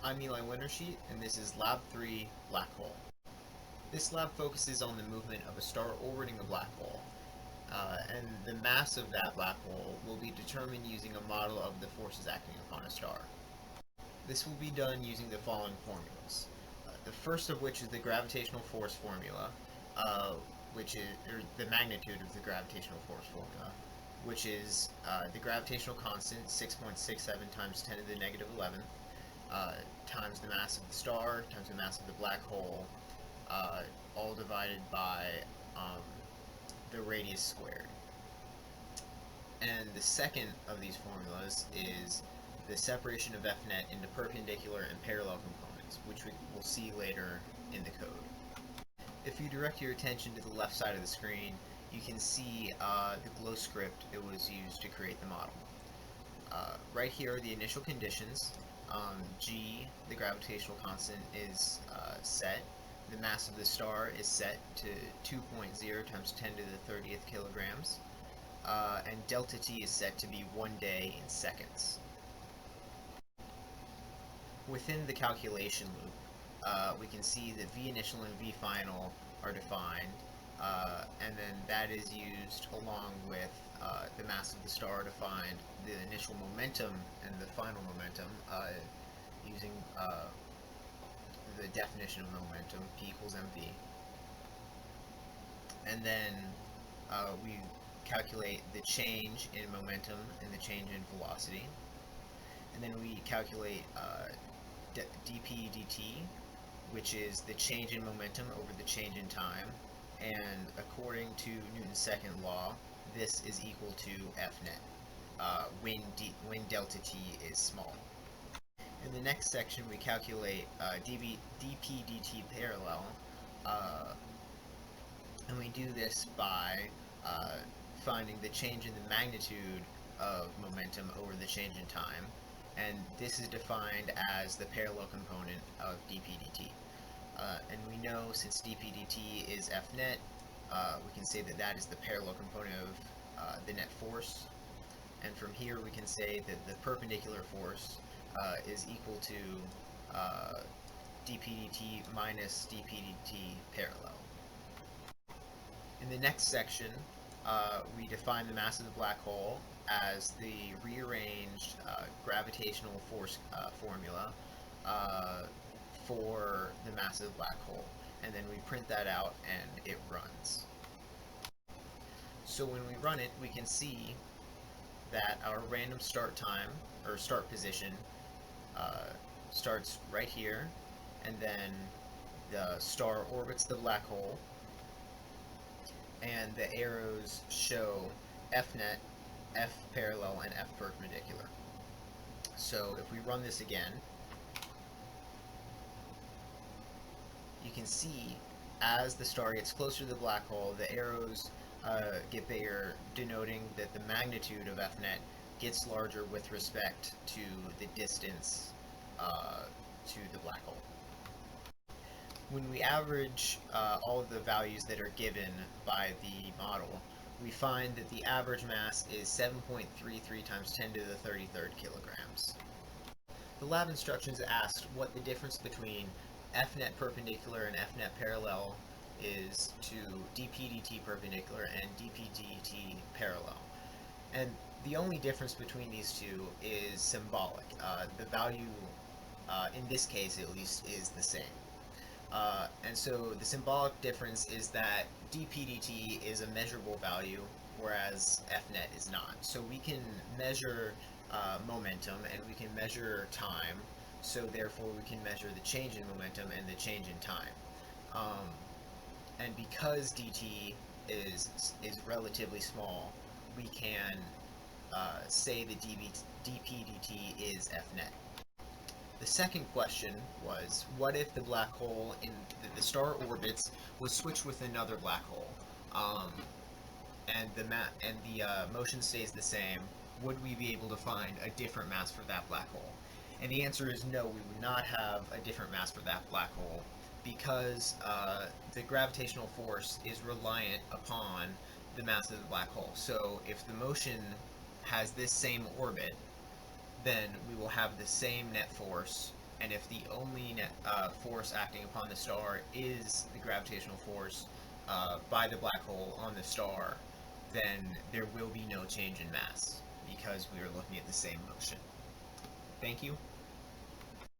I'm Eli Wintersheet, and this is Lab 3, Black Hole. This lab focuses on the movement of a star orbiting a black hole, and the mass of that black hole will be determined using a model of the forces acting upon a star. This will be done using the following formulas. The first of which is the gravitational force formula, which is or the magnitude of the gravitational force formula, which is the gravitational constant 6.67 times 10 to the negative 11th, times the mass of the star times the mass of the black hole, all divided by the radius squared. And the second of these formulas is the separation of Fnet into perpendicular and parallel components, which we will see later in the code. If you direct your attention to the left side of the screen, you can see the glowscript that was used to create the model. Right here are the initial conditions. G, the gravitational constant, is set. The mass of the star is set to 2.0 times 10 to the 30th kilograms. And delta T is set to be 1 day in seconds. Within the calculation loop, we can see that V initial and V final are defined, and then that is used along with the mass of the star to find the initial momentum and the final momentum using the definition of momentum, P equals mv. And then we calculate the change in momentum and the change in velocity. And then we calculate dp dt, which is the change in momentum over the change in time. And according to Newton's second law, this is equal to Fnet when delta t is small. In the next section, we calculate dp dt parallel, and we do this by finding the change in the magnitude of momentum over the change in time, and this is defined as the parallel component of dp dt. And we know since dp dt is Fnet, we can say that that is the parallel component of the net force, and from here we can say that the perpendicular force is equal to dp dt minus dp dt parallel. In the next section, we define the mass of the black hole as the rearranged gravitational force formula for the mass of the black hole, and then we print that out and it runs. So when we run it, we can see that our random start time, or start position, starts right here, and then the star orbits the black hole, and the arrows show Fnet, F parallel, and F perpendicular. So if we run this again, you can see as the star gets closer to the black hole, the arrows get bigger, denoting that the magnitude of Fnet gets larger with respect to the distance to the black hole. When we average all of the values that are given by the model, we find that the average mass is 7.33 times 10 to the 33rd kilograms. The lab instructions asked what the difference between Fnet perpendicular and Fnet parallel is to dp dt perpendicular and dp dt parallel. And the only difference between these two is symbolic. The value, in this case at least, is the same. And so the symbolic difference is that dp dt is a measurable value, whereas Fnet is not. So we can measure momentum and we can measure time, so therefore we can measure the change in momentum and the change in time. And because dt is relatively small, we can say that dp dt is Fnet. The second question was, what if the black hole in the star orbits was switched with another black hole, and the motion stays the same? Would we be able to find a different mass for that black hole? And the answer is no, we would not have a different mass for that black hole, because the gravitational force is reliant upon the mass of the black hole. So if the motion has this same orbit, then we will have the same net force and if the only force acting upon the star is the gravitational force by the black hole on the star, then there will be no change in mass because we are looking at the same motion. Thank you.